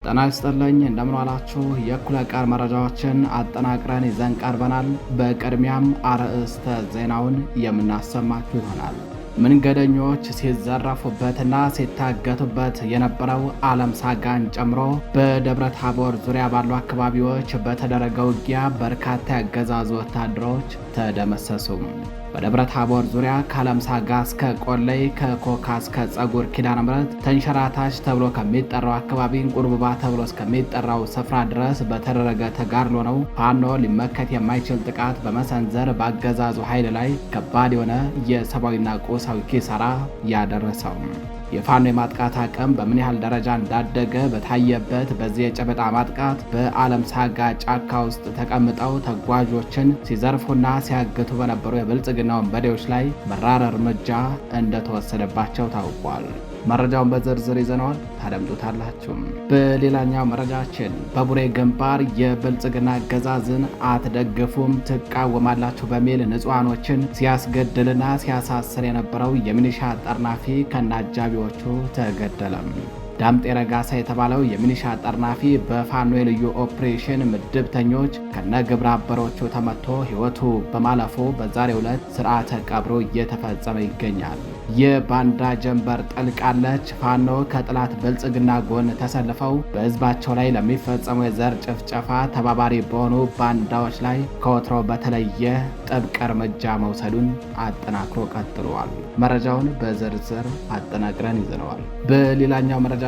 ጤና ይስጥልኝ እንደምን ዋላችሁ። የእኩለ ቀን መረጃዎችን አጠናቅረን ይዘን ቀርበናል። በቅድሚያም አርዕስተ ዜናውን የምናሰማችሁ ይሆናል። መንገደኞች ሲዘረፉበትና ሲታገቱበት የነበረው ዓለም ሳጋን ጨምሮ በደብረ ታቦር ዙሪያ ባሉ አካባቢዎች በተደረገ ውጊያ በርካታ ያገዛዙ ወታደሮች ተደመሰሱ። በደብረ ታቦር ዙሪያ ከዓለም ሳጋ እስከ ቆለይ ከኮካ እስከ ጸጉር ኪዳነ ምሕረት ተንሸራታች ተብሎ ከሚጠራው አካባቢ ቁርብባ ተብሎ እስከሚጠራው ስፍራ ድረስ በተደረገ ተጋድሎ ነው ፋኖ ሊመከት የማይችል ጥቃት በመሰንዘር በአገዛዙ ኃይል ላይ ከባድ የሆነ የሰብአዊና ቁሳዊ ኪሳራ ያደረሰው። የፋኖ የማጥቃት አቅም በምን ያህል ደረጃ እንዳደገ በታየበት በዚህ የጨበጣ ማጥቃት በዓለም ሳጋ ጫካ ውስጥ ተቀምጠው ተጓዦችን ሲዘርፉና ሲያግቱ በነበሩ የብልጽግና ወንበዴዎች ላይ መራር እርምጃ እንደተወሰደባቸው ታውቋል። መረጃውን በዝርዝር ይዘነዋል፣ ታደምጡታላችሁ። በሌላኛው መረጃችን በቡሬ ግንባር የብልጽግና አገዛዝን አትደግፉም ትቃወማላችሁ በሚል ንጹሃኖችን ሲያስገድልና ሲያሳስር የነበረው የሚኒሻ ጠርናፊ ከነአጃቢዎቹ ተገደለም። ዳምጤ ረጋሳ የተባለው የሚኒሻ ጠርናፊ በፋኖ የልዩ ኦፕሬሽን ምድብተኞች ከነግብረ አበሮቹ ተመቶ ሕይወቱ በማለፉ በዛሬው ዕለት ስርዓተ ቀብሩ እየተፈጸመ ይገኛል። የባንዳ ጀንበር ጠልቃለች። ፋኖ ከጥላት ብልጽግና ጎን ተሰልፈው በህዝባቸው ላይ ለሚፈጸሙ የዘር ጭፍጨፋ ተባባሪ በሆኑ ባንዳዎች ላይ ከወትሮ በተለየ ጥብቅ እርምጃ መውሰዱን አጠናክሮ ቀጥሏል። መረጃውን በዝርዝር አጠናቅረን ይዘነዋል። በሌላኛው መረጃችን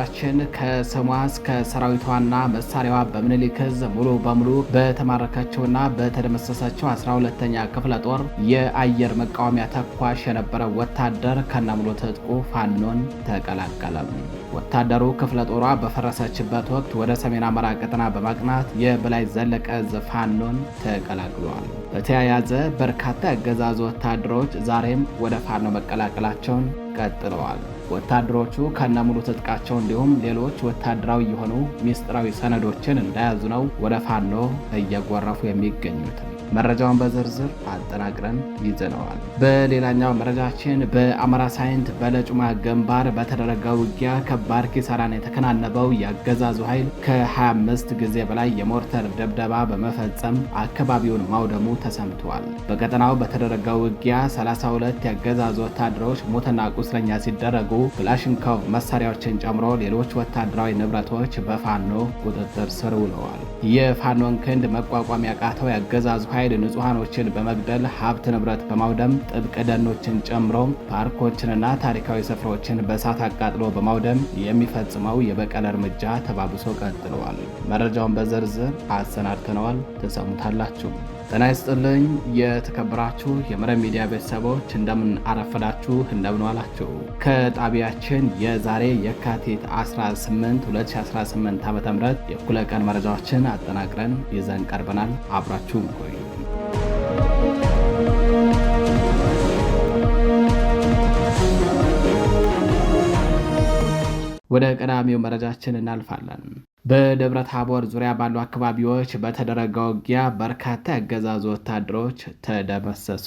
ከስሟ እስከ ሰራዊቷና መሳሪያዋ በምኒልክ ዕዝ ሙሉ በሙሉ በተማረከችውና በተደመሰሰችው 12ኛ ክፍለ ጦር የአየር መቃወሚያ ተኳሽ የነበረው ወታደር ከነሙሉ ትጥቁ ፋኖን ተቀላቀለም። ወታደሩ ክፍለ ጦሯ በፈረሰችበት ወቅት ወደ ሰሜን አማራ ቀጠና በማቅናት የበላይ ዘለቀ ዕዝ ፋኖን ተቀላቅሏል። በተያያዘ በርካታ ያገዛዙ ወታደሮች ዛሬም ወደ ፋኖ መቀላቀላቸውን ቀጥለዋል። ወታደሮቹ ከነሙሉ ትጥቃቸው እንዲሁም ሌሎች ወታደራዊ የሆኑ ሚስጥራዊ ሰነዶችን እንደያዙ ነው ወደ ፋኖ እየጎረፉ የሚገኙት። መረጃውን በዝርዝር አጠናቅረን ይዘነዋል። በሌላኛው መረጃችን በአማራ ሳይንት በለጩማ ግንባር በተደረገ ውጊያ ከባድ ኪሳራን የተከናነበው የአገዛዙ ኃይል ከ25 ጊዜ በላይ የሞርተር ድብደባ በመፈጸም አካባቢውን ማውደሙ ተሰምቷል። በቀጠናው በተደረገ ውጊያ 32 የአገዛዙ ወታደሮች ሞትና ቁስለኛ ሲደረጉ ክላሽንኮቭ መሳሪያዎችን ጨምሮ ሌሎች ወታደራዊ ንብረቶች በፋኖ ቁጥጥር ስር ውለዋል። የፋኖን ክንድ መቋቋም ያቃተው የአገዛዙ ኃይል ንጹሃኖችን በመግደል ሀብት ንብረት በማውደም ጥብቅ ደኖችን ጨምሮ ፓርኮችንና ታሪካዊ ስፍራዎችን በእሳት አቃጥሎ በማውደም የሚፈጽመው የበቀል እርምጃ ተባብሶ ቀጥለዋል። መረጃውን በዝርዝር አሰናድተነዋል፣ ተሰሙታላችሁ። ጤና ይስጥልኝ የተከበራችሁ የመረብ ሚዲያ ቤተሰቦች እንደምን አረፈዳችሁ፣ እንደምን ዋላችሁ። ከጣቢያችን የዛሬ የካቲት 18 2018 ዓ.ም የእኩለ ቀን መረጃዎችን አጠናቅረን ይዘን ቀርበናል። አብራችሁን ቆዩ። ወደ ቀዳሚው መረጃችን እናልፋለን። በደብረ ታቦር ዙሪያ ባሉ አካባቢዎች በተደረገ ውጊያ በርካታ ያገዛዙ ወታደሮች ተደመሰሱ።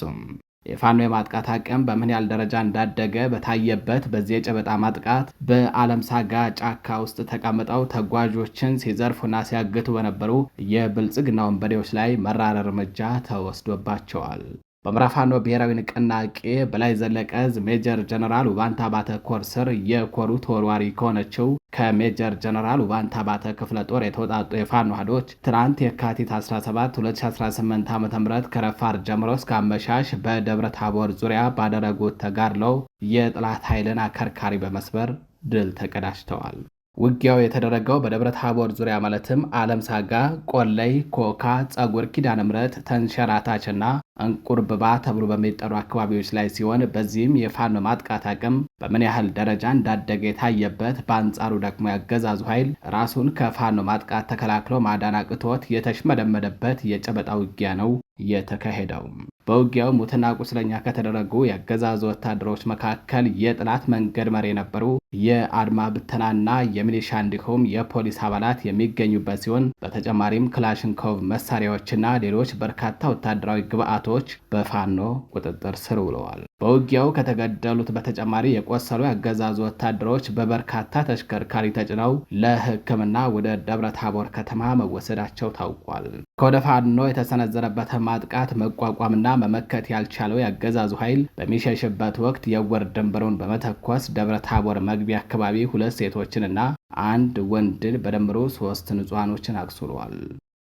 የፋኖ የማጥቃት አቅም በምን ያህል ደረጃ እንዳደገ በታየበት በዚህ የጨበጣ ማጥቃት በዓለም ሳጋ ጫካ ውስጥ ተቀምጠው ተጓዦችን ሲዘርፉና ሲያግቱ በነበሩ የብልጽግና ወንበዴዎች ላይ መራር እርምጃ ተወስዶባቸዋል። በአማራ ፋኖ ብሔራዊ ንቅናቄ በላይ ዘለቀ ዕዝ ሜጀር ጀነራል ውባንታ ባተ ኮር ስር የኮሩ ተወርዋሪ ከሆነችው ከሜጀር ጀነራል ውባንታ ባተ ክፍለ ጦር የተወጣጡ የፋኖ ኃይሎች ትናንት የካቲት 17 2018 ዓ.ም ከረፋር ጀምሮ እስከ አመሻሽ በደብረ ታቦር ዙሪያ ባደረጉት ተጋድለው የጥላት ኃይልን አከርካሪ በመስበር ድል ተቀዳጅተዋል። ውጊያው የተደረገው በደብረ ታቦር ዙሪያ ማለትም ዓለም ሳጋ፣ ቆለይ፣ ኮካ፣ ጸጉር ኪዳነ ምሕረት፣ ተንሸራታችና እንቁርብባ ተብሎ በሚጠሩ አካባቢዎች ላይ ሲሆን በዚህም የፋኖ ማጥቃት አቅም በምን ያህል ደረጃ እንዳደገ የታየበት፣ በአንጻሩ ደግሞ ያገዛዙ ኃይል ራሱን ከፋኖ ማጥቃት ተከላክሎ ማዳን አቅቶት የተሽመደመደበት የጨበጣ ውጊያ ነው የተካሄደው። በውጊያው ሙትና ቁስለኛ ከተደረጉ የአገዛዙ ወታደሮች መካከል የጥላት መንገድ መሪ የነበሩ የአድማ ብተናና የሚሊሻ እንዲሁም የፖሊስ አባላት የሚገኙበት ሲሆን በተጨማሪም ክላሽንኮቭ መሳሪያዎችና ሌሎች በርካታ ወታደራዊ ግብዓቶች በፋኖ ቁጥጥር ስር ውለዋል። በውጊያው ከተገደሉት በተጨማሪ የቆ የቆሰሉ ያገዛዙ ወታደሮች በበርካታ ተሽከርካሪ ተጭነው ለሕክምና ወደ ደብረ ታቦር ከተማ መወሰዳቸው ታውቋል። ከወደ ፋኖ የተሰነዘረበትን ማጥቃት መቋቋምና መመከት ያልቻለው ያገዛዙ ኃይል በሚሸሽበት ወቅት የወር ድንበሩን በመተኮስ ደብረ ታቦር መግቢያ አካባቢ 2 ሴቶችንና 1 ወንድን በድምሩ 3 ንጹሃኖችን አቁስሏል።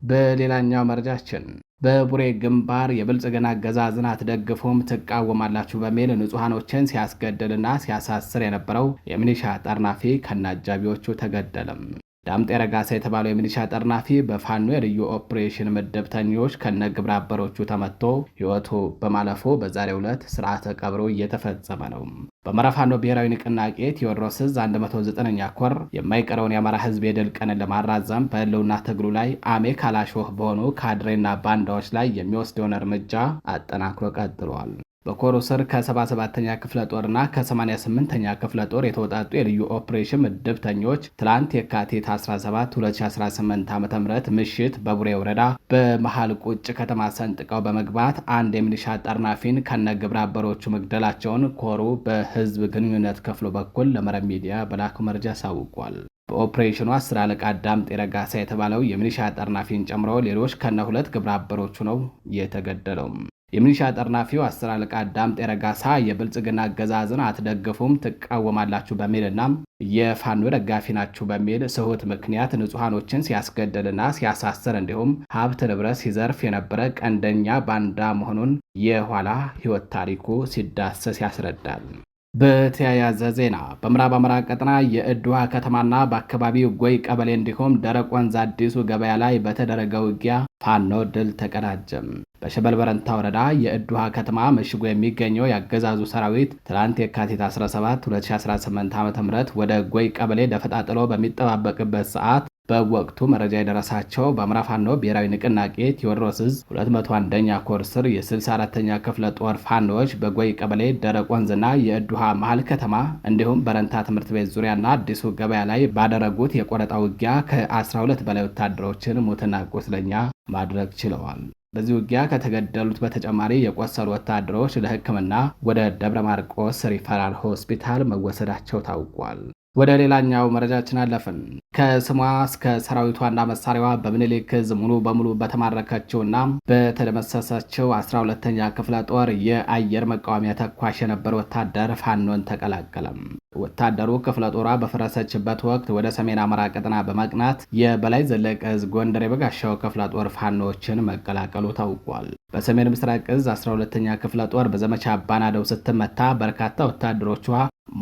በሌላኛው መረጃችን በቡሬ ግንባር የብልጽግና አገዛዝን አትደግፉም ትቃወማላችሁ በሚል ንጹሃኖችን ሲያስገድልና ሲያሳስር የነበረው የሚሊሻ ጠርናፊ ከነአጃቢዎቹ ተገደለም። ዳምጤ ረጋሳ የተባለው የሚሊሻ ጠርናፊ በፋኖ የልዩ ኦፕሬሽን ምድብተኞች ከነግብረ አበሮቹ ተመቶ ሕይወቱ በማለፉ በዛሬው ዕለት ስርዓተ ቀብሩ እየተፈጸመ ነው። በአማራ ፋኖ ብሔራዊ ንቅናቄ ቴዎድሮስ ዕዝ 109ኛ ኮር የማይቀረውን የአማራ ሕዝብ የድል ቀንን ለማራዘም በህልውና ትግሉ ላይ አሜ ካላሾህ በሆኑ ካድሬና ባንዳዎች ላይ የሚወስደውን እርምጃ አጠናክሮ ቀጥሏል። በኮሩ ስር ከ77ኛ ክፍለ ጦርና ከ88ኛ ክፍለ ጦር የተውጣጡ የልዩ ኦፕሬሽን ምድብተኞች ትላንት የካቲት 17 2018 ዓ.ም ምሽት በቡሬ ወረዳ በመሃል ቁጭ ከተማ ሰንጥቀው በመግባት አንድ የሚሊሻ ጠርናፊን ከነግብረ አበሮቹ መግደላቸውን ኮሩ በህዝብ ግንኙነት ክፍሉ በኩል ለመረብ ሚዲያ በላኩ መረጃ አሳውቋል። በኦፕሬሽኑ 10 አለቃ ዳምጤ ረጋሳ የተባለው የሚሊሻ ጠርናፊን ጨምሮ ሌሎች ከነ2 ግብረ አበሮቹ ነው የተገደለው። የሚሊሻ ጠርናፊው 10 አለቃ ዳምጤ ረጋሳ የብልጽግና አገዛዝን አትደግፉም ትቃወማላችሁ በሚልና የፋኖ ደጋፊ ናችሁ በሚል ስሁት ምክንያት ንጹሃኖችን ሲያስገድልና ሲያሳስር እንዲሁም ሀብት ንብረት ሲዘርፍ የነበረ ቀንደኛ ባንዳ መሆኑን የኋላ ህይወት ታሪኩ ሲዳሰስ ያስረዳል። በተያያዘ ዜና በምዕራብ አማራ ቀጠና የእድዋ ከተማና በአካባቢው ጎይ ቀበሌ እንዲሁም ደረቅ ወንዝ አዲሱ ገበያ ላይ በተደረገ ውጊያ ፋኖ ድል ተቀዳጀም። በሸበል በረንታ ወረዳ የእድዋ ከተማ መሽጎ የሚገኘው ያገዛዙ ሰራዊት ትላንት የካቲት 17 2018 ዓ.ም ወደ ጎይ ቀበሌ ደፈጣጥሎ በሚጠባበቅበት ሰዓት በወቅቱ መረጃ የደረሳቸው በአማራ ፋኖ ብሔራዊ ንቅናቄ ቴዎድሮስ ዕዝ 201ኛ ኮር ስር የ64ኛ ክፍለ ጦር ፋኖዎች በጎይ ቀበሌ ደረቅ ወንዝና የእድሃ መሃል ከተማ እንዲሁም በረንታ ትምህርት ቤት ዙሪያና አዲሱ ገበያ ላይ ባደረጉት የቆረጣ ውጊያ ከ12 በላይ ወታደሮችን ሙትና ቁስለኛ ማድረግ ችለዋል። በዚህ ውጊያ ከተገደሉት በተጨማሪ የቆሰሉ ወታደሮች ለሕክምና ወደ ደብረ ማርቆስ ሪፈራል ሆስፒታል መወሰዳቸው ታውቋል። ወደ ሌላኛው መረጃችን አለፍን። ከስሟ እስከ ሰራዊቷና መሳሪያዋ በምኒልክ ዕዝ ሙሉ በሙሉ በተማረከችውና በተደመሰሰችው 12ኛ ክፍለ ጦር የአየር መቃወሚያ ተኳሽ የነበረ ወታደር ፋኖን ተቀላቀለም። ወታደሩ ክፍለ ጦሯ በፈረሰችበት ወቅት ወደ ሰሜን አማራ ቀጠና በመቅናት የበላይ ዘለቀ ዕዝ ጎንደር የበጋሻው ክፍለ ጦር ፋኖችን መቀላቀሉ ታውቋል። በሰሜን ምስራቅ ዕዝ 12ኛ ክፍለ ጦር በዘመቻ አባናደው ስትመታ በርካታ ወታደሮቿ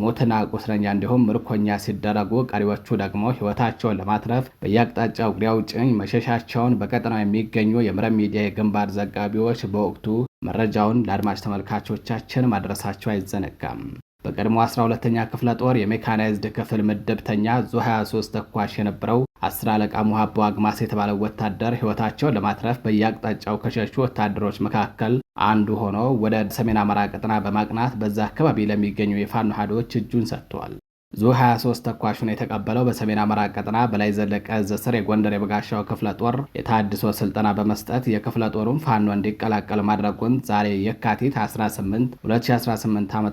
ሞትና ቁስለኛ እንዲሁም ምርኮኛ ሲደረጉ ቀሪዎቹ ደግሞ ሕይወታቸውን ለማትረፍ በየአቅጣጫው እግሬ አውጭኝ መሸሻቸውን በቀጠናው የሚገኙ የመረብ ሚዲያ የግንባር ዘጋቢዎች በወቅቱ መረጃውን ለአድማጭ ተመልካቾቻችን ማድረሳቸው አይዘነጋም። በቀድሞ 12ኛ ክፍለ ጦር የሜካናይዝድ ክፍል ምድብተኛ ዙ 23 ተኳሽ የነበረው 10 አለቃ ሙሃቦ አግማስ የተባለው ወታደር ሕይወታቸውን ለማትረፍ በየአቅጣጫው ከሸሹ ወታደሮች መካከል አንዱ ሆኖ ወደ ሰሜን አማራ ቀጠና በማቅናት በዛ አካባቢ ለሚገኙ የፋኖ ኃይሎች እጁን ሰጥቷል። ዙ 23 ተኳሹን የተቀበለው በሰሜን አማራ ቀጠና በላይ ዘለቀ ዕዝ ስር የጎንደር የበጋሻው ክፍለ ጦር የታድሶ ስልጠና በመስጠት የክፍለ ጦሩን ፋኖ እንዲቀላቀል ማድረጉን ዛሬ የካቲት 18 2018 ዓ.ም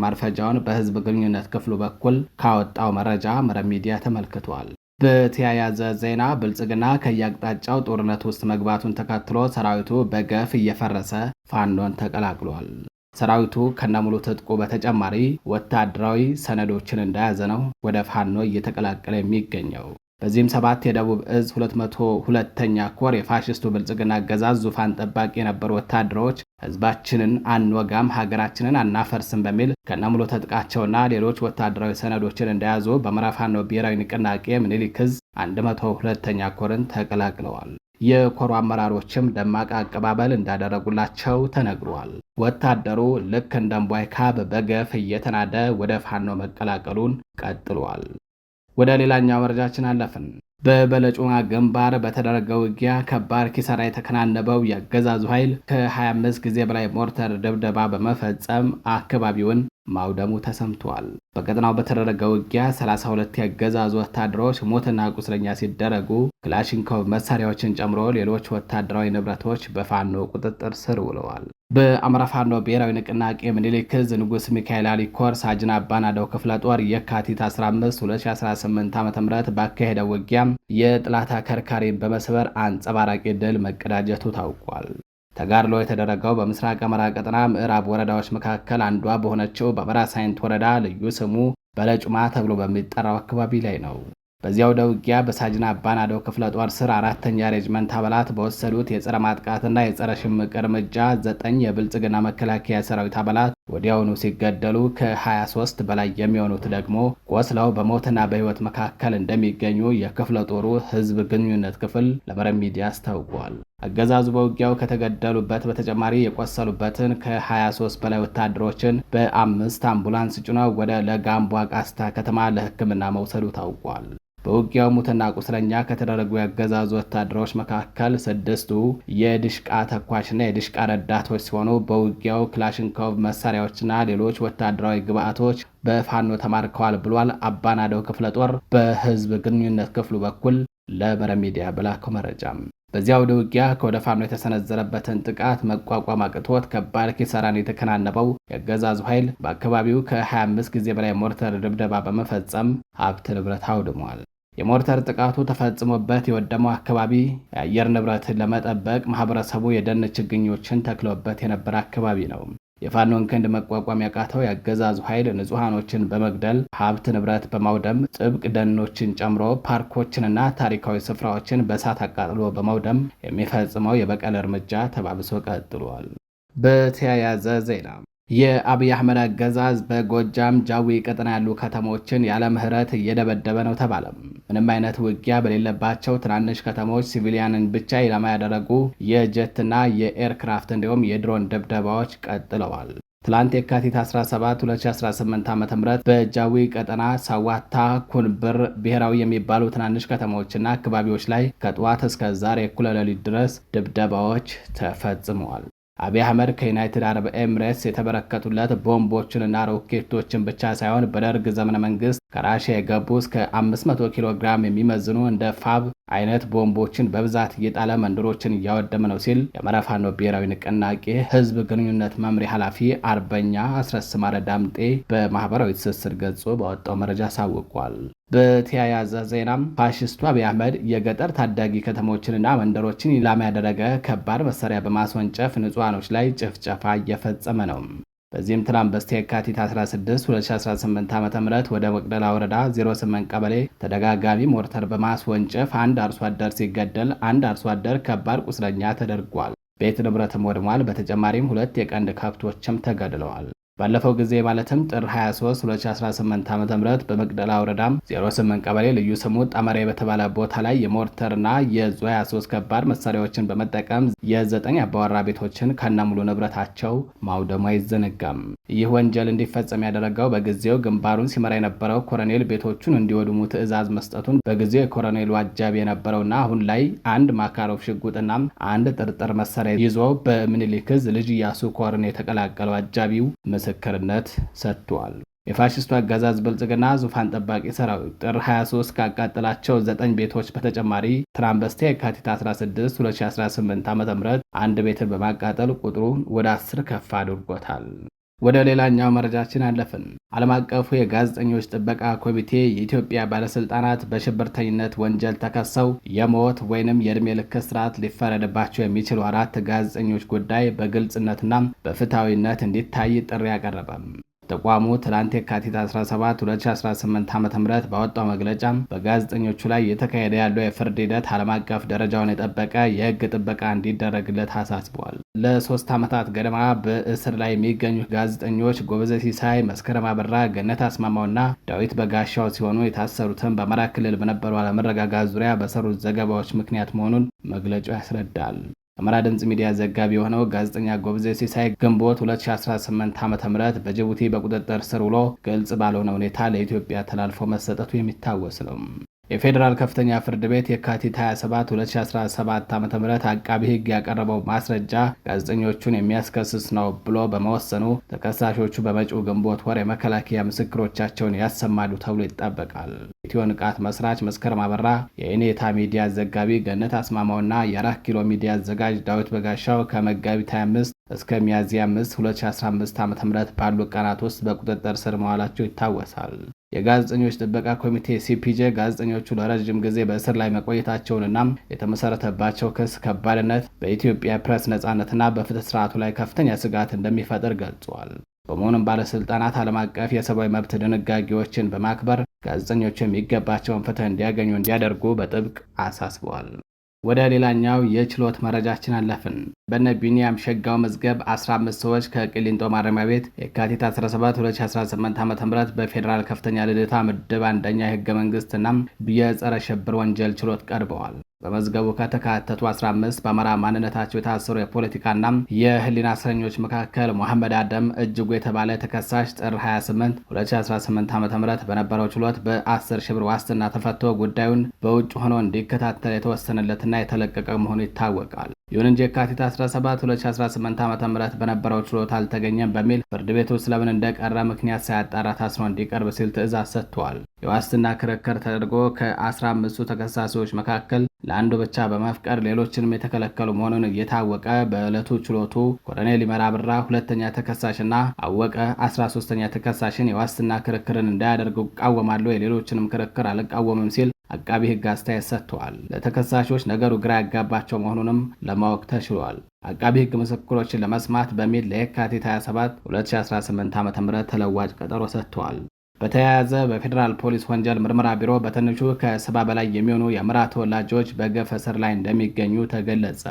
ማርፈጃውን በህዝብ ግንኙነት ክፍሉ በኩል ካወጣው መረጃ መረብ ሚዲያ ተመልክቷል። በተያያዘ ዜና ብልጽግና ከየአቅጣጫው ጦርነት ውስጥ መግባቱን ተከትሎ ሰራዊቱ በገፍ እየፈረሰ ፋኖን ተቀላቅሏል። ሰራዊቱ ከነሙሉ ትጥቁ በተጨማሪ ወታደራዊ ሰነዶችን እንደያዘ ነው ወደ ፋኖ እየተቀላቀለ የሚገኘው። በዚህም 7 የደቡብ ዕዝ 202ኛ ኮር የፋሽስቱ ብልጽግና አገዛዝ ዙፋን ጠባቂ የነበሩ ወታደሮች ህዝባችንን አንወጋም፣ ሀገራችንን አናፈርስም በሚል ከነሙሉ ትጥቃቸውና ሌሎች ወታደራዊ ሰነዶችን እንደያዙ በአማራ ፋኖ ብሔራዊ ንቅናቄ ምኒልክ ዕዝ 102ኛ ኮርን ተቀላቅለዋል። የኮሩ አመራሮችም ደማቅ አቀባበል እንዳደረጉላቸው ተነግሯል። ወታደሩ ልክ እንደ እምቧይ ካብ በገፍ እየተናደ ወደ ፋኖ መቀላቀሉን ቀጥሏል። ወደ ሌላኛው መረጃችን አለፍን። በበለጩማ ግንባር በተደረገ ውጊያ ከባድ ኪሳራ የተከናነበው የአገዛዙ ኃይል ከ25 ጊዜ በላይ ሞርተር ድብደባ በመፈጸም አካባቢውን ማውደሙ ተሰምቷል። በቀጠናው በተደረገ ውጊያ 32 የአገዛዙ ወታደሮች ሞትና ቁስለኛ ሲደረጉ ክላሽንኮቭ መሳሪያዎችን ጨምሮ ሌሎች ወታደራዊ ንብረቶች በፋኖ ቁጥጥር ስር ውለዋል። በአማራ ፋኖ ብሔራዊ ንቅናቄ ምኒልክ ዕዝ ንጉስ ሚካኤል አሊ ኮር ሳጅን አባናደው ክፍለ ጦር የካቲት 15 2018 ዓ.ም ባካሄደው ውጊያ የጥላት አከርካሪን በመስበር አንጸባራቂ ድል መቀዳጀቱ ታውቋል። ተጋድሎ የተደረገው በምስራቅ አማራ ቀጠና ምዕራብ ወረዳዎች መካከል አንዷ በሆነችው በበራሳይንት ወረዳ ልዩ ስሙ በለጩማ ተብሎ በሚጠራው አካባቢ ላይ ነው። በዚያው ውጊያ በሳጅን አባናደው ክፍለ ጦር ስር 4ኛ ሬጅመንት አባላት በወሰዱት የጸረ ማጥቃትና የጸረ ሽምቅ እርምጃ 9 የብልጽግና መከላከያ ሰራዊት አባላት ወዲያውኑ ሲገደሉ ከ23 በላይ የሚሆኑት ደግሞ ቆስለው በሞትና በህይወት መካከል እንደሚገኙ የክፍለ ጦሩ ህዝብ ግንኙነት ክፍል ለመረብ ሚዲያ አስታውቋል። አገዛዙ በውጊያው ከተገደሉበት በተጨማሪ የቆሰሉበትን ከ23 በላይ ወታደሮችን በ5 አምቡላንስ ጭነው ወደ ለጋምቦ አቃስታ ከተማ ለሕክምና መውሰዱ ታውቋል። በውጊያው ሙትና ቁስለኛ ከተደረጉ ያገዛዙ ወታደሮች መካከል 6ቱ የድሽቃ ተኳሽና የድሽቃ ረዳቶች ሲሆኑ በውጊያው ክላሽንኮቭ መሳሪያዎችና ሌሎች ወታደራዊ ግብዓቶች በፋኖ ተማርከዋል ብሏል። አባናደው ክፍለ ጦር በህዝብ ግንኙነት ክፍሉ በኩል ለመረብ ሚዲያ በላከው መረጃም በዚያው ውጊያ ከወደ ፋኖ የተሰነዘረበትን ጥቃት መቋቋም አቅቶት ከባድ ኪሳራን የተከናነበው የአገዛዙ ኃይል በአካባቢው ከ25 ጊዜ በላይ ሞርተር ድብደባ በመፈጸም ሀብት ንብረት አውድሟል። የሞርተር ጥቃቱ ተፈጽሞበት የወደመው አካባቢ የአየር ንብረትን ለመጠበቅ ማህበረሰቡ የደን ችግኞችን ተክሎበት የነበረ አካባቢ ነው። የፋኖን ክንድ መቋቋም ያቃተው የአገዛዙ ኃይል ንጹሃኖችን በመግደል ሀብት ንብረት በማውደም ጥብቅ ደኖችን ጨምሮ ፓርኮችንና ታሪካዊ ስፍራዎችን በእሳት አቃጥሎ በማውደም የሚፈጽመው የበቀል እርምጃ ተባብሶ ቀጥሏል። በተያያዘ ዜና የአብይ አህመድ አገዛዝ በጎጃም ጃዊ ቀጠና ያሉ ከተሞችን ያለ ምህረት እየደበደበ ነው ተባለ። ምንም አይነት ውጊያ በሌለባቸው ትናንሽ ከተሞች ሲቪሊያንን ብቻ ኢላማ ያደረጉ የጀትና የኤርክራፍት እንዲሁም የድሮን ድብደባዎች ቀጥለዋል። ትላንት የካቲት 17 2018 ዓ.ም በጃዊ ቀጠና ሳዋታ፣ ኩንብር ብሔራዊ የሚባሉ ትናንሽ ከተሞችና አካባቢዎች ላይ ከጠዋት እስከ ዛሬ እኩለ ሌሊት ድረስ ድብደባዎች ተፈጽመዋል። አብይ አህመድ ከዩናይትድ አረብ ኤምሬትስ የተበረከቱለት ቦምቦችንና ሮኬቶችን ብቻ ሳይሆን በደርግ ዘመነ መንግስት ከራሽያ የገቡ እስከ 500 ኪሎ ግራም የሚመዝኑ እንደ ፋብ አይነት ቦምቦችን በብዛት እየጣለ መንደሮችን እያወደመ ነው ሲል የአማራ ፋኖ ብሔራዊ ንቅናቄ ህዝብ ግንኙነት መምሪያ ኃላፊ አርበኛ አስረስ ማረ ዳምጤ በማህበራዊ ትስስር ገጹ ባወጣው መረጃ አሳውቋል። በተያያዘ ዜናም ፋሽስቱ አብይ አህመድ የገጠር ታዳጊ ከተሞችንና መንደሮችን ኢላማ ያደረገ ከባድ መሳሪያ በማስወንጨፍ ንጹሃኖች ላይ ጭፍጨፋ እየፈጸመ ነው። በዚህም ትናንት በስቲያ የካቲት 16 2018 ዓ.ም ወደ መቅደላ ወረዳ 08 ቀበሌ ተደጋጋሚ ሞርተር በማስወንጨፍ አንድ አርሶ አደር ሲገደል አንድ አርሶ አደር ከባድ ቁስለኛ ተደርጓል። ቤት ንብረትም ወድሟል። በተጨማሪም 2 የቀንድ ከብቶችም ተገድለዋል። ባለፈው ጊዜ ማለትም ጥር 23 2018 ዓ.ም በመቅደላ ወረዳም 08 ቀበሌ ልዩ ስሙ ጠመሬ በተባለ ቦታ ላይ የሞርተርና የዙ 23 ከባድ መሳሪያዎችን በመጠቀም የ9 አባወራ ቤቶችን ከነሙሉ ንብረታቸው ማውደሙ አይዘነጋም። ይህ ወንጀል እንዲፈጸም ያደረገው በጊዜው ግንባሩን ሲመራ የነበረው ኮሎኔል ቤቶቹን እንዲወድሙ ትዕዛዝ መስጠቱን በጊዜው የኮሎኔሉ አጃቢ የነበረውና አሁን ላይ አንድ ማካሮቭ ሽጉጥና አንድ ጥርጥር መሳሪያ ይዞ በምኒልክ ዕዝ ልጅ ኢያሱ ኮርን የተቀላቀለው አጃቢው ምስክርነት ሰጥቷል። የፋሽስቱ አገዛዝ ብልጽግና ዙፋን ጠባቂ ሰራዊት ጥር 23 ካቃጠላቸው 9 ቤቶች በተጨማሪ ትናንት በስቲያ የካቲት 16 2018 ዓ.ም አንድ ቤትን በማቃጠል ቁጥሩ ወደ 10 ከፍ አድርጎታል። ወደ ሌላኛው መረጃችን አለፍን። ዓለም አቀፉ የጋዜጠኞች ጥበቃ ኮሚቴ የኢትዮጵያ ባለስልጣናት በሽብርተኝነት ወንጀል ተከሰው የሞት ወይንም የዕድሜ ልክ እስራት ሊፈረድባቸው የሚችሉ 4 ጋዜጠኞች ጉዳይ በግልጽነትና በፍትሐዊነት እንዲታይ ጥሪ አቀረበ። ተቋሙ ትላንት የካቲት 17 2018 ዓ.ም ባወጣው መግለጫ በጋዜጠኞቹ ላይ እየተካሄደ ያለው የፍርድ ሂደት ዓለም አቀፍ ደረጃውን የጠበቀ የሕግ ጥበቃ እንዲደረግለት አሳስቧል። ለ3 ዓመታት ገደማ በእስር ላይ የሚገኙ ጋዜጠኞች ጎበዜ ሲሳይ፣ መስከረም አበራ፣ ገነት አስማማውና ዳዊት በጋሻው ሲሆኑ የታሰሩትን በአማራ ክልል በነበሩ አለመረጋጋት ዙሪያ በሰሩት ዘገባዎች ምክንያት መሆኑን መግለጫው ያስረዳል። አማራ ድምጽ ሚዲያ ዘጋቢ የሆነው ጋዜጠኛ ጎበዜ ሲሳይ ግንቦት 2018 ዓ.ም በጅቡቲ በቁጥጥር ስር ውሎ ግልጽ ባልሆነ ሁኔታ ለኢትዮጵያ ተላልፎ መሰጠቱ የሚታወስ ነው። የፌዴራል ከፍተኛ ፍርድ ቤት የካቲት 27 2017 ዓ.ም አቃቢ ሕግ ያቀረበው ማስረጃ ጋዜጠኞቹን የሚያስከስስ ነው ብሎ በመወሰኑ ተከሳሾቹ በመጪው ግንቦት ወር የመከላከያ ምስክሮቻቸውን ያሰማሉ ተብሎ ይጠበቃል። ኢትዮ ንቃት መስራች መስከረም አበራ፣ የኢኔታ ሚዲያ ዘጋቢ ገነት አስማማውና የ4 ኪሎ ሚዲያ አዘጋጅ ዳዊት በጋሻው ከመጋቢት 25 እስከ ሚያዝያ 5 2015 ዓ.ም ባሉ ቀናት ውስጥ በቁጥጥር ስር መዋላቸው ይታወሳል። የጋዜጠኞች ጥበቃ ኮሚቴ ሲፒጄ ጋዜጠኞቹ ለረጅም ጊዜ በእስር ላይ መቆየታቸውንና የተመሰረተባቸው ክስ ከባድነት በኢትዮጵያ ፕሬስ ነጻነትና በፍትህ ስርዓቱ ላይ ከፍተኛ ስጋት እንደሚፈጥር ገልጿል። በመሆኑም ባለስልጣናት ዓለም አቀፍ የሰብአዊ መብት ድንጋጌዎችን በማክበር ጋዜጠኞቹ የሚገባቸውን ፍትህ እንዲያገኙ እንዲያደርጉ በጥብቅ አሳስበዋል። ወደ ሌላኛው የችሎት መረጃችን አለፍን። በነ ቢኒያም ሸጋው መዝገብ 15 ሰዎች ከቂሊንጦ ማረሚያ ቤት የካቲት 17 2018 ዓ.ም በፌዴራል ከፍተኛ ልደታ ምድብ አንደኛ የህገ መንግስትና የጸረ ሽብር ወንጀል ችሎት ቀርበዋል። በመዝገቡ ከተካተቱ 15 በአማራ ማንነታቸው የታሰሩ የፖለቲካና የህሊና እስረኞች መካከል መሐመድ አደም እጅጉ የተባለ ተከሳሽ ጥር 28 2018 ዓ.ም በነበረው ችሎት በ10 ሺህ ብር ዋስትና ተፈቶ ጉዳዩን በውጭ ሆኖ እንዲከታተል የተወሰነለትና የተለቀቀ መሆኑ ይታወቃል። ይሁን እንጂ የካቲት 17 2018 ዓ.ም በነበረው ችሎት አልተገኘም በሚል ፍርድ ቤቱ ስለምን እንደቀረ ምክንያት ሳያጣራ ታስሮ እንዲቀርብ ሲል ትዕዛዝ ሰጥቷል። የዋስትና ክርክር ተደርጎ ከ15ቱ ተከሳሾች መካከል ለአንዱ ብቻ በመፍቀድ ሌሎችንም የተከለከሉ መሆኑን እየታወቀ በዕለቱ ችሎቱ ኮሎኔል ይመራ ብራ ሁለተኛ ተከሳሽና አወቀ 13ኛ ተከሳሽን የዋስትና ክርክርን እንዳያደርጉ እቃወማለሁ፣ የሌሎችንም ክርክር አልቃወምም ሲል አቃቢ ሕግ አስተያየት ሰጥተዋል። ለተከሳሾች ነገሩ ግራ ያጋባቸው መሆኑንም ለማወቅ ተችሏል። አቃቢ ሕግ ምስክሮችን ለመስማት በሚል ለየካቲት 27 2018 ዓ.ም ተለዋጭ ቀጠሮ ሰጥተዋል። በተያያዘ በፌዴራል ፖሊስ ወንጀል ምርመራ ቢሮ በትንሹ ከ70 በላይ የሚሆኑ የአማራ ተወላጆች በገፍ እስር ላይ እንደሚገኙ ተገለጸ።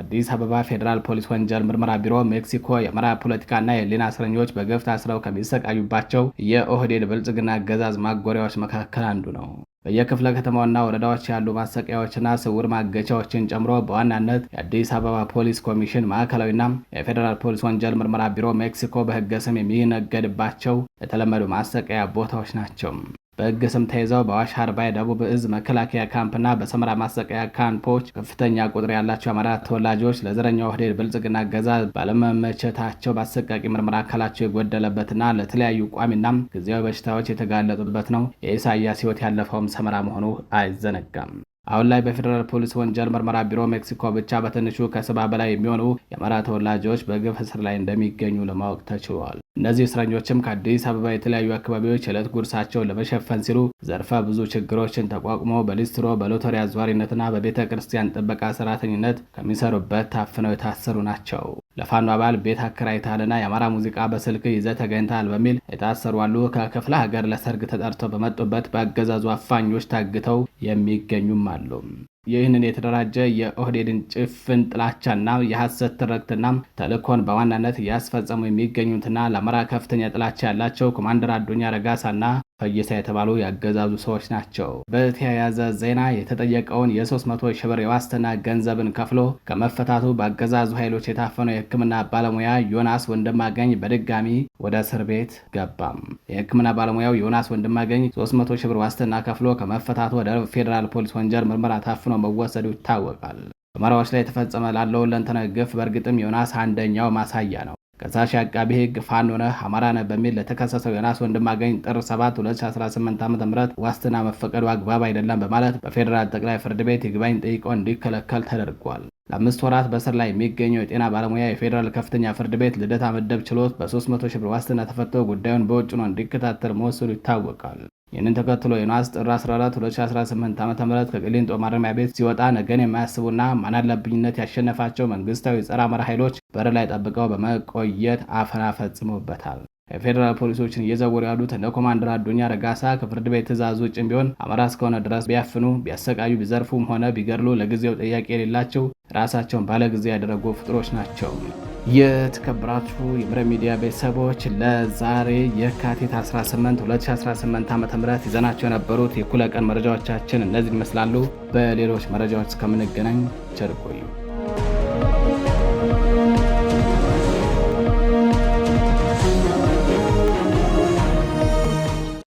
አዲስ አበባ ፌዴራል ፖሊስ ወንጀል ምርመራ ቢሮ ሜክሲኮ የአማራ ፖለቲካና የህሊና እስረኞች በገፍ ታስረው ከሚሰቃዩባቸው የኦህዴድ ብልጽግና አገዛዝ ማጎሪያዎች መካከል አንዱ ነው። በየክፍለ ከተማውና ወረዳዎች ያሉ ማሰቃያዎችና ስውር ማገቻዎችን ጨምሮ በዋናነት የአዲስ አበባ ፖሊስ ኮሚሽን ማዕከላዊና የፌዴራል ፖሊስ ወንጀል ምርመራ ቢሮ ሜክሲኮ በህገ ስም የሚነገድባቸው የተለመዱ ማሰቃያ ቦታዎች ናቸው። በህግ ስም ተይዘው በአዋሽ አርባ የደቡብ እዝ መከላከያ ካምፕና በሰመራ ማሰቃያ ካምፖች ከፍተኛ ቁጥር ያላቸው አማራ ተወላጆች ለዘረኛው ኦህዴድ ብልጽግና አገዛዝ ባለመመቸታቸው በአሰቃቂ ምርመራ አካላቸው የጎደለበትና ለተለያዩ ቋሚና ጊዜያዊ በሽታዎች የተጋለጡበት ነው። የኢሳያስ ህይወት ያለፈውም ሰመራ መሆኑ አይዘነጋም። አሁን ላይ በፌዴራል ፖሊስ ወንጀል ምርመራ ቢሮ ሜክሲኮ ብቻ በትንሹ ከ70 በላይ የሚሆኑ የአማራ ተወላጆች በግፍ እስር ላይ እንደሚገኙ ለማወቅ ተችሏል። እነዚህ እስረኞችም ከአዲስ አበባ የተለያዩ አካባቢዎች የዕለት ጉርሳቸውን ለመሸፈን ሲሉ ዘርፈ ብዙ ችግሮችን ተቋቁመው በሊስትሮ፣ በሎተሪ አዘዋሪነትና በቤተ ክርስቲያን ጥበቃ ሰራተኝነት ከሚሰሩበት ታፍነው የታሰሩ ናቸው። ለፋኖ አባል ቤት አከራይታልና የአማራ ሙዚቃ በስልክ ይዘህ ተገኝታል በሚል የታሰሩ አሉ። ከክፍለ ሀገር ለሰርግ ተጠርተው በመጡበት በአገዛዙ አፋኞች ታግተው የሚገኙም አሉ። ይህንን የተደራጀ የኦህዴድን ጭፍን ጥላቻና የሐሰት ትርክትና ተልእኮን በዋናነት እያስፈጸሙ የሚገኙትና ለአማራ ከፍተኛ ጥላቻ ያላቸው ኮማንደር አዱኛ ረጋሳና ፈይሳ የተባሉ ያገዛዙ ሰዎች ናቸው። በተያያዘ ዜና የተጠየቀውን የ300 ሺህ ብር የዋስትና ገንዘብን ከፍሎ ከመፈታቱ በአገዛዙ ኃይሎች የታፈነው የሕክምና ባለሙያ ዮናስ ወንድማገኝ በድጋሚ ወደ እስር ቤት ገባም። የሕክምና ባለሙያው ዮናስ ወንድማገኝ 300 ሺህ ብር ዋስትና ከፍሎ ከመፈታቱ ወደ ፌዴራል ፖሊስ ወንጀል ምርመራ ታፍኖ መወሰዱ ይታወቃል። በአማራዎች ላይ የተፈጸመ ላለው ሁለንተናዊ ግፍ በእርግጥም ዮናስ አንደኛው ማሳያ ነው። ከሳሽ አቃቤ ሕግ ፋኖ ነህ አማራ ነህ በሚል ለተከሰሰው ዮናስ ወንድማገኝ ጥር 7 2018 ዓ.ም ዋስትና መፈቀዱ አግባብ አይደለም በማለት በፌዴራል ጠቅላይ ፍርድ ቤት ይግባኝ ጠይቆ እንዲከለከል ተደርጓል። ለ5 ወራት በእስር ላይ የሚገኘው የጤና ባለሙያ የፌዴራል ከፍተኛ ፍርድ ቤት ልደታ ምድብ ችሎት በ300 ሺህ ብር ዋስትና ተፈቶ ጉዳዩን በውጭ ነው እንዲከታተል መወሰኑ ይታወቃል። ይህንን ተከትሎ ዮናስ ጥር 14 2018 ዓ.ም ከቂሊንጦ ማረሚያ ቤት ሲወጣ ነገን የማያስቡና ማናለብኝነት ያሸነፋቸው መንግስታዊ ጸረ አማራ ኃይሎች በር ላይ ጠብቀው በመቆየት አፈና ፈጽሞበታል። የፌዴራል ፖሊሶችን እየዘወሩ ያሉት እነ ኮማንደር አዱኛ ረጋሳ ከፍርድ ቤት ትዕዛዝ ውጭም ቢሆን አማራ እስከሆነ ድረስ ቢያፍኑ፣ ቢያሰቃዩ፣ ቢዘርፉም ሆነ ቢገድሉ ለጊዜው ጥያቄ የሌላቸው ራሳቸውን ባለጊዜ ያደረጉ ፍጥሮች ናቸው። የተከበራችሁ የምረ ሚዲያ ቤተሰቦች ለዛሬ የካቲት 18 2018 ዓ.ም ይዘናቸው የነበሩት የእኩለ ቀን መረጃዎቻችን እነዚህ ይመስላሉ። በሌሎች መረጃዎች እስከምንገናኝ ቸር ቆዩ።